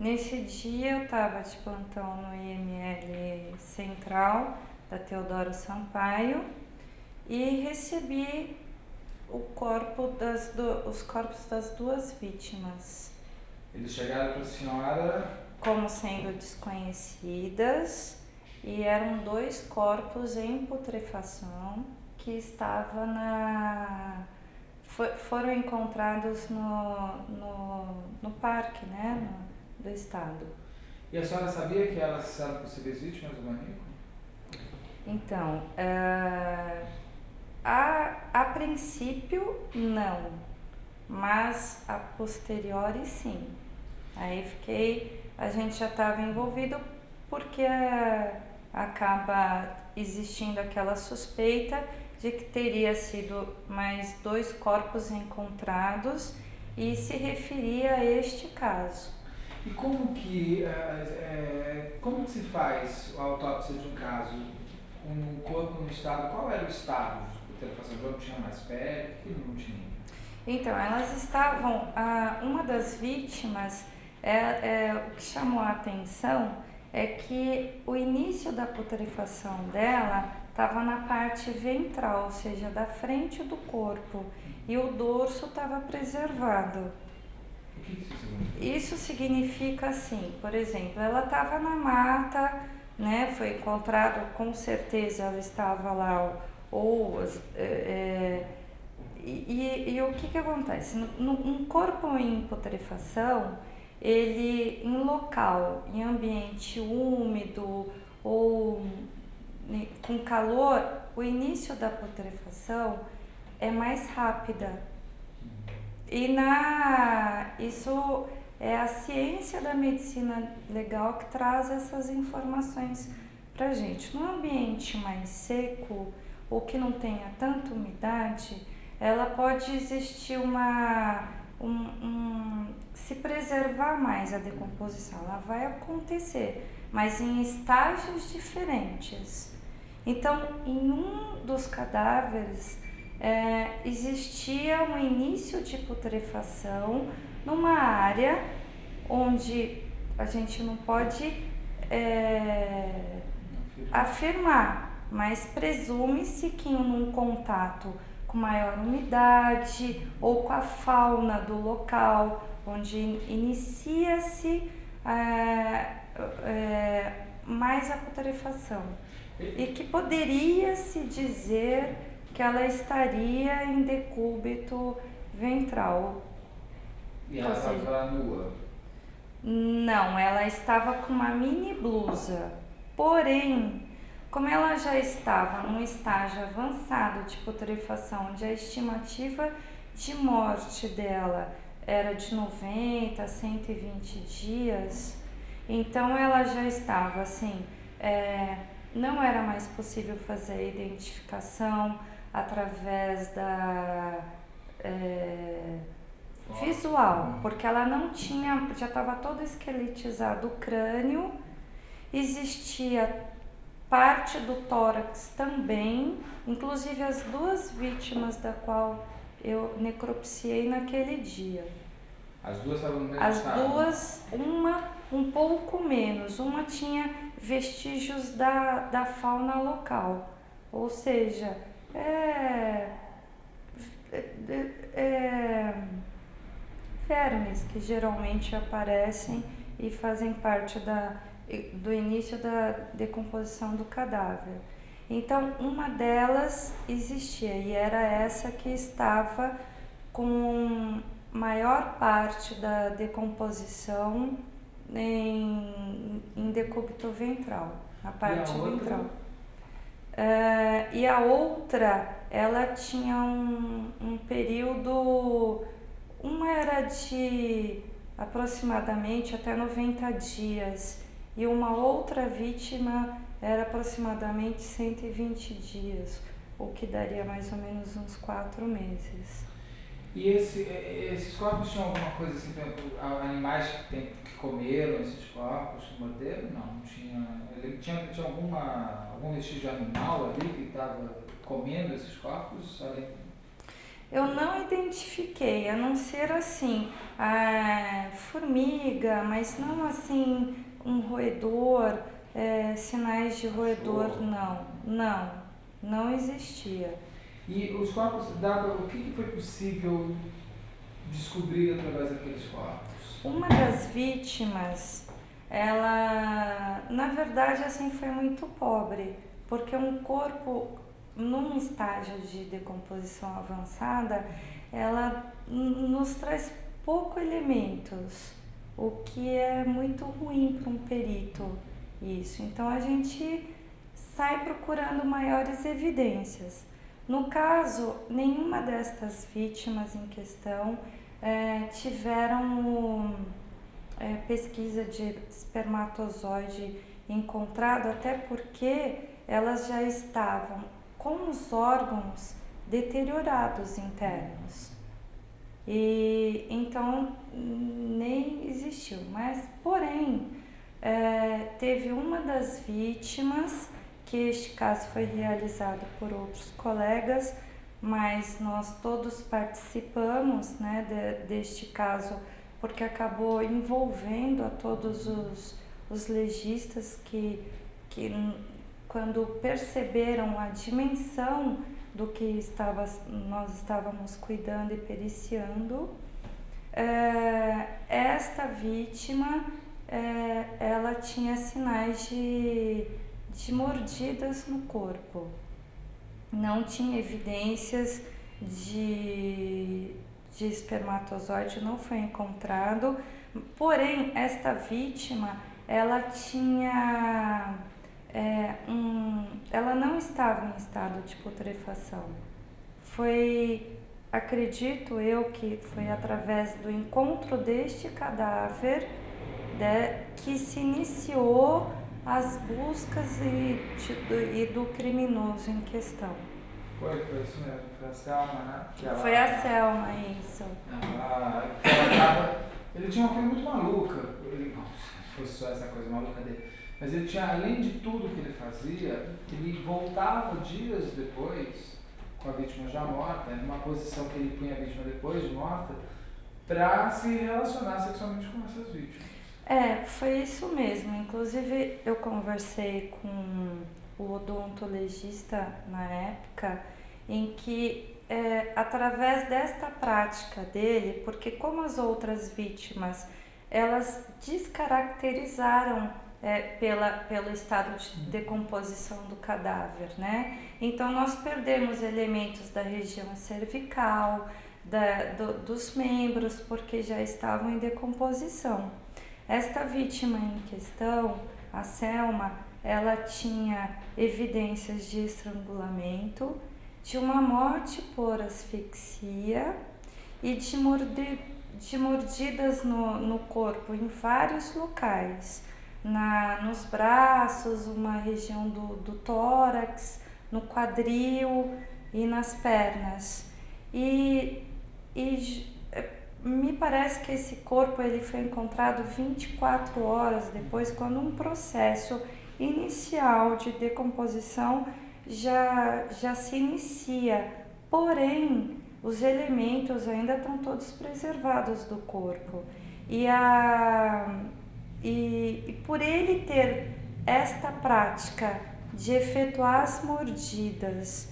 Nesse dia eu estava de plantão no IML Central da Teodoro Sampaio e recebi os corpos das duas vítimas. Eles chegaram para a senhora como sendo desconhecidas e eram 2 corpos em putrefação que foram encontrados no parque, né, do estado. E a senhora sabia que elas eram possíveis vítimas do maníaco? Então, a princípio não, mas a posteriori sim. Aí a gente já estava envolvido porque acaba existindo aquela suspeita de que teria sido mais 2 corpos encontrados e se referia a este caso. E como que se faz a autópsia de um caso? Um corpo no estado, qual era o estado de putrefação? Já não tinha mais pele? O que não tinha? Então, elas estavam, uma das vítimas, o que chamou a atenção é que o início da putrefação dela estava na parte ventral, ou seja, da frente do corpo, e o dorso estava preservado. O que isso significa? Isso significa assim, por exemplo, ela estava na mata, né, foi encontrado, com certeza ela estava lá, e o que acontece? Um corpo em putrefação, ele em local, em ambiente úmido ou com calor, o início da putrefação é mais rápida. E isso é a ciência da medicina legal que traz essas informações pra gente. No ambiente mais seco ou que não tenha tanta umidade, ela pode existir se preservar mais a decomposição, ela vai acontecer, mas em estágios diferentes. Então, em um dos cadáveres existia um início de putrefação numa área onde a gente não pode afirmar, mas presume-se que num contato com maior umidade ou com a fauna do local, onde inicia-se mais a putrefação. E que poderia se dizer que ela estaria em decúbito ventral. E ela estava nua? Não, ela estava com uma mini blusa. Porém, como ela já estava num estágio avançado de putrefação, onde a estimativa de morte dela era de 90 a 120 dias, então ela já estava assim, não era mais possível fazer a identificação através da visual, porque ela não tinha, já estava todo esqueletizado o crânio, existia parte do tórax também, inclusive as 2 vítimas da qual eu necropsiei naquele dia. As 2 estavam no mesmo estado? As 2, uma um pouco menos, uma tinha vestígios da fauna local, ou seja, vermes que geralmente aparecem e fazem parte do início da decomposição do cadáver. Então, uma delas existia e era essa que estava com maior parte da decomposição em decúbito ventral, na parte ventral. E a outra, ela tinha um período, uma era de aproximadamente até 90 dias e uma outra vítima era aproximadamente 120 dias, o que daria mais ou menos uns 4 meses. E esses corpos tinham alguma coisa assim, por exemplo, animais que comeram esses corpos, que morderam? Não tinha. Ele tinha algum vestígio animal ali que estava comendo esses corpos? Eu não identifiquei, a não ser assim, formiga, mas não assim um roedor, sinais de roedor, não existia. E os corpos, o que foi possível descobrir através daqueles corpos? Uma das vítimas, ela, na verdade, assim, foi muito pobre, porque um corpo num estágio de decomposição avançada, ela nos traz pouco elementos, o que é muito ruim para um perito isso. Então a gente sai procurando maiores evidências. No caso, nenhuma destas vítimas em questão tiveram pesquisa de espermatozoide encontrado, até porque elas já estavam com os órgãos deteriorados internos. E então nem existiu. Mas, porém, teve uma das vítimas, que este caso foi realizado por outros colegas, mas nós todos participamos, né, deste caso, porque acabou envolvendo a todos os legistas que quando perceberam a dimensão do que nós estávamos cuidando e periciando, esta vítima, ela tinha sinais de mordidas no corpo. Não tinha evidências de espermatozoide, não foi encontrado. Porém, esta vítima, ela tinha ela não estava em estado de putrefação. Acredito eu que foi através do encontro deste cadáver que se iniciou as buscas e do criminoso em questão. Foi isso mesmo, foi a Selma, né? Foi a Selma, isso. Ele tinha uma coisa muito maluca, não fosse só essa coisa maluca dele, mas ele tinha, além de tudo que ele fazia, ele voltava dias depois, com a vítima já morta, numa posição que ele punha a vítima depois de morta, para se relacionar sexualmente com essas vítimas. Foi isso mesmo. Inclusive, eu conversei com o odontologista na época, em que, através desta prática dele, porque como as outras vítimas, elas descaracterizaram pelo estado de decomposição do cadáver, né? Então, nós perdemos elementos da região cervical, dos membros, porque já estavam em decomposição. Esta vítima em questão, a Selma, ela tinha evidências de estrangulamento, de uma morte por asfixia e de mordidas no corpo em vários locais, nos braços, uma região do tórax, no quadril e nas pernas. Me parece que esse corpo ele foi encontrado 24 horas depois, quando um processo inicial de decomposição já se inicia. Porém, os elementos ainda estão todos preservados do corpo. E por ele ter esta prática de efetuar as mordidas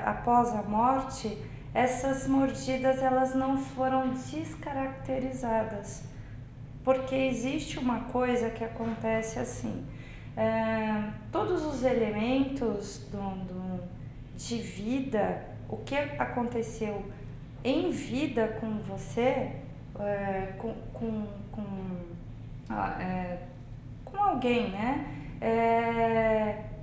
após a morte, essas mordidas elas não foram descaracterizadas, porque existe uma coisa que acontece assim, todos os elementos de vida, o que aconteceu em vida com você, com alguém, né?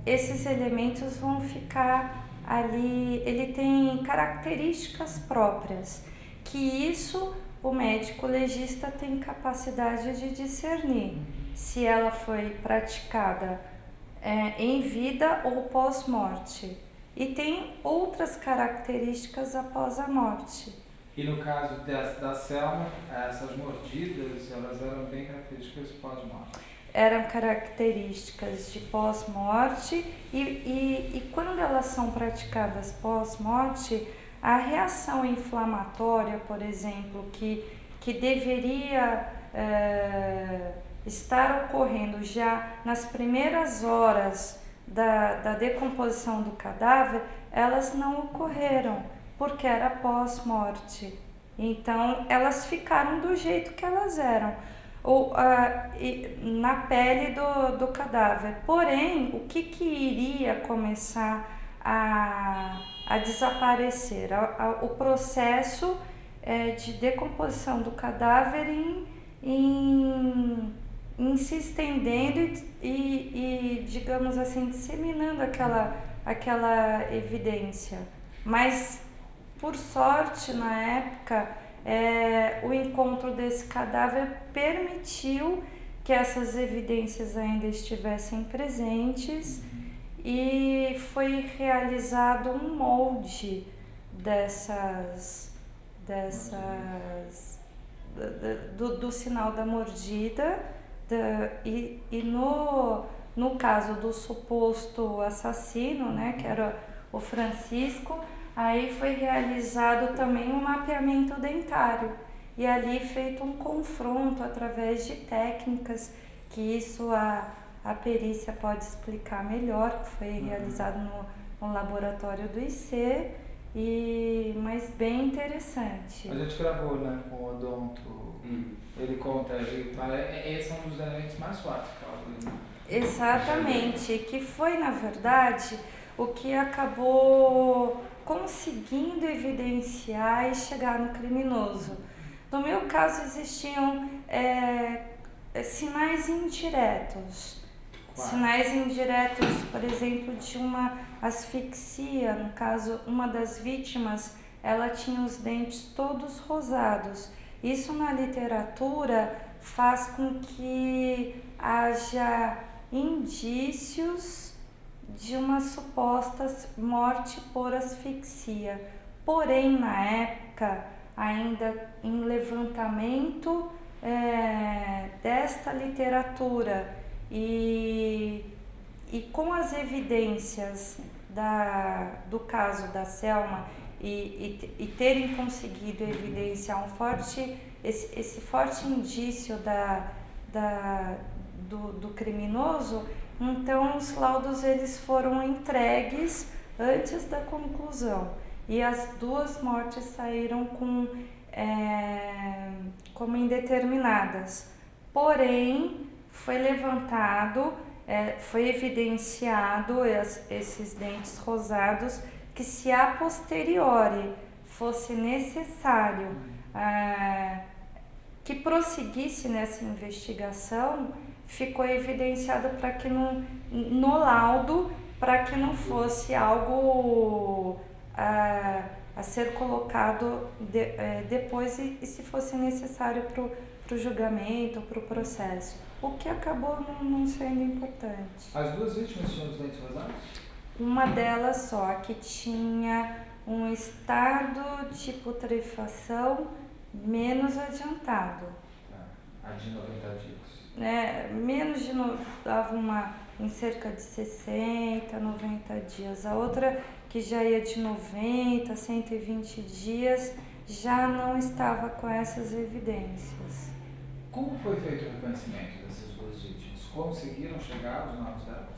Esses elementos vão ficar ali, ele tem características próprias, que isso o médico legista tem capacidade de discernir se ela foi praticada em vida ou pós-morte. E tem outras características após a morte. E no caso da Selma, essas mordidas, elas eram bem características pós-morte? Eram características de pós-morte e quando elas são praticadas pós-morte, a reação inflamatória, por exemplo, que deveria estar ocorrendo já nas primeiras horas da decomposição do cadáver, elas não ocorreram, porque era pós-morte. Então, elas ficaram do jeito que elas eram, na pele do cadáver. Porém, o que iria começar a desaparecer? O processo de decomposição do cadáver em se estendendo e, digamos assim, disseminando aquela evidência. Mas, por sorte, na época, o encontro desse cadáver permitiu que essas evidências ainda estivessem presentes e foi realizado um molde do sinal da mordida e no caso do suposto assassino, né, que era o Francisco, aí foi realizado também um mapeamento dentário e ali feito um confronto através de técnicas, que isso a perícia pode explicar melhor, que foi realizado no laboratório do IC, mas bem interessante. A gente gravou, né, com o odonto, ele conta, ele fala, esse é um dos elementos mais fortes que fala. Exatamente, que foi, na verdade, o que acabou conseguindo evidenciar e chegar no criminoso. No meu caso, existiam sinais indiretos. Sinais indiretos, por exemplo, de uma asfixia. No caso, uma das vítimas, ela tinha os dentes todos rosados. Isso na literatura faz com que haja indícios de uma suposta morte por asfixia. Porém, na época, ainda em levantamento desta literatura e com as evidências do caso da Selma e terem conseguido evidenciar esse forte indício do criminoso, então os laudos eles foram entregues antes da conclusão e as duas mortes saíram como indeterminadas. Porém, foi levantado, foi evidenciado esses dentes rosados, que se a posteriori fosse necessário que prosseguisse nessa investigação, ficou evidenciado para que no laudo, para que não fosse algo a ser colocado depois e se fosse necessário para o julgamento, para o processo, o que acabou não sendo importante. As duas vítimas tinham os dentes rosados? Uma delas só, que tinha um estado de putrefação menos adiantado. A de 90 dias. Menos de dava em cerca de 60, 90 dias. A outra, que já ia de 90 a 120 dias, já não estava com essas evidências. Como foi feito o reconhecimento dessas duas vítimas? Conseguiram chegar aos nomes delas?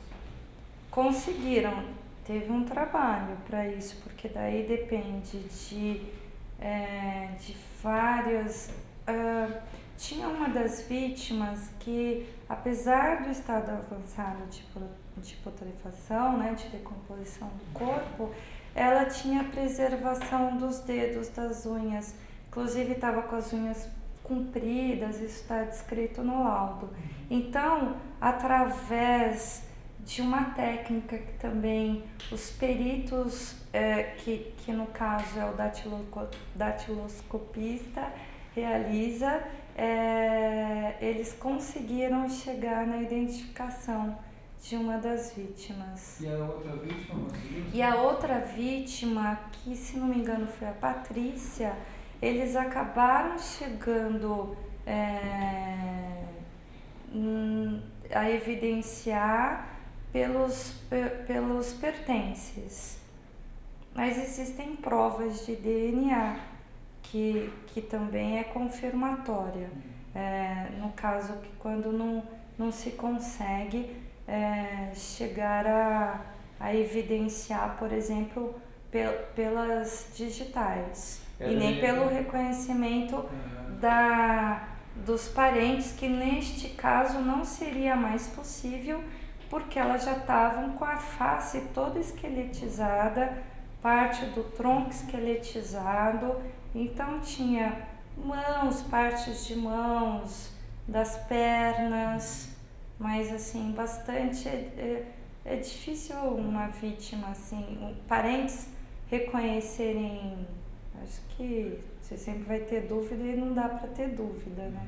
Conseguiram. Teve um trabalho para isso, porque daí depende de várias... tinha uma das vítimas que, apesar do estado avançado de putrefação, né, de decomposição do corpo, ela tinha preservação dos dedos, das unhas. Inclusive estava com as unhas compridas, isso está descrito no laudo. Então, através de uma técnica que também os peritos, que no caso é o datiloscopista, realiza, eles conseguiram chegar na identificação de uma das vítimas. E a outra vítima conseguiu? E a outra vítima, que se não me engano foi a Patrícia, eles acabaram chegando a evidenciar pelos pertences. mas existem provas de DNA que também é confirmatória. No caso que quando não se consegue chegar a evidenciar, por exemplo, pelas digitais e nem pelo reconhecimento dos parentes, que neste caso não seria mais possível, porque elas já estavam com a face toda esqueletizada, parte do tronco esqueletizado, então tinha mãos, partes de mãos, das pernas, mas assim, bastante, é difícil uma vítima assim, parentes reconhecerem, acho que você sempre vai ter dúvida e não dá para ter dúvida, né?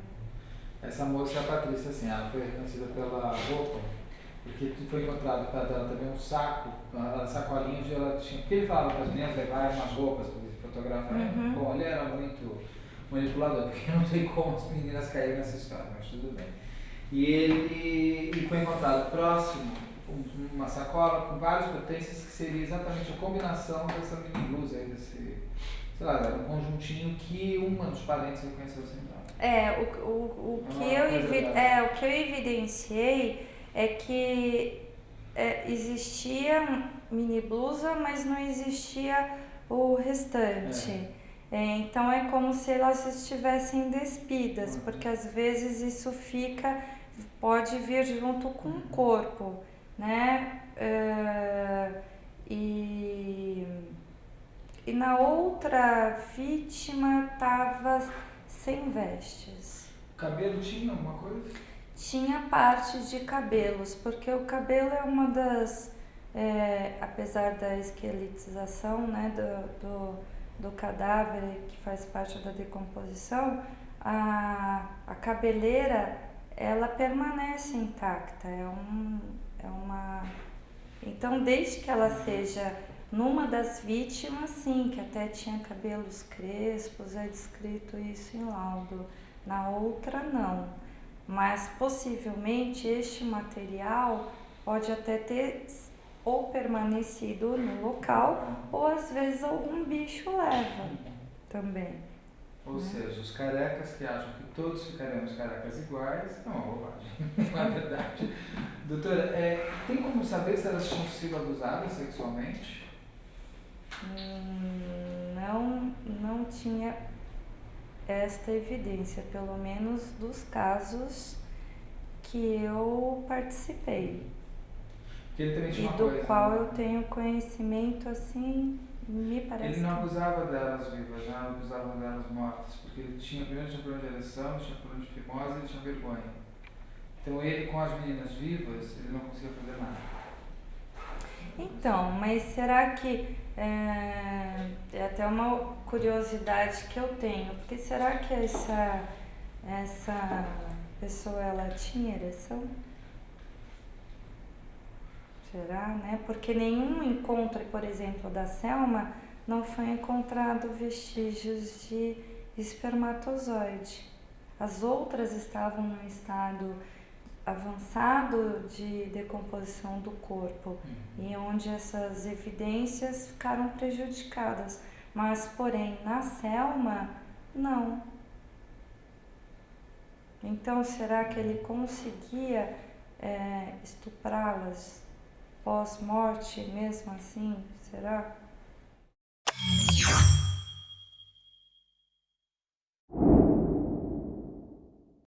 Essa moça, a Patrícia, assim, ela foi reconhecida pela roupa, porque foi encontrado para dela também um saco, a sacolinha onde ela tinha, porque ele falava para as meninas levarem umas roupas para fotografar. Bom, ele era muito manipulador, porque eu não sei como as meninas caíram nessa história, mas tudo bem. E ele foi encontrado próximo uma sacola com vários pertences que seria exatamente a combinação dessa mini blusa aí, desse, sei lá, era um conjuntinho que uma dos parentes reconheceu assim. O que eu evidenciei é que existia mini blusa, mas não existia o restante. Então é como se elas estivessem despidas, porque às vezes isso pode vir junto com o corpo, né? E na outra vítima estava sem vestes. Cabelo tinha alguma coisa? Tinha parte de cabelos, porque o cabelo é uma das, apesar da esqueletização, né, do cadáver, que faz parte da decomposição, a cabeleira, ela permanece intacta. Então, desde que ela seja numa das vítimas, sim, que até tinha cabelos crespos, é descrito isso em laudo. Na outra, não. Mas, possivelmente, este material pode até ter ou permanecido no local, ou às vezes algum bicho leva também. Ou seja, os carecas que acham que todos ficaremos carecas iguais, não é uma bobagem, não é verdade. Doutora, tem como saber se elas tinham sido abusadas sexualmente? Não tinha esta evidência, pelo menos dos casos que eu participei. Ele também tinha uma coisa, qual eu tenho conhecimento, assim, me parece. Ele não abusava delas vivas, não abusava delas mortas, porque ele primeiro tinha problema de ereção, tinha problema de fimose e tinha vergonha. Então ele, com as meninas vivas, ele não conseguia fazer nada. Então, mas será que é até uma curiosidade que eu tenho, porque será que essa pessoa, ela tinha ereção? Será, né? Porque nenhum encontro, por exemplo, da Selma, não foi encontrado vestígios de espermatozoide. As outras estavam num estado avançado de decomposição do corpo, e onde essas evidências ficaram prejudicadas. Mas, porém, na Selma, não. Então, será que ele conseguia estuprá-las pós-morte mesmo assim? Será?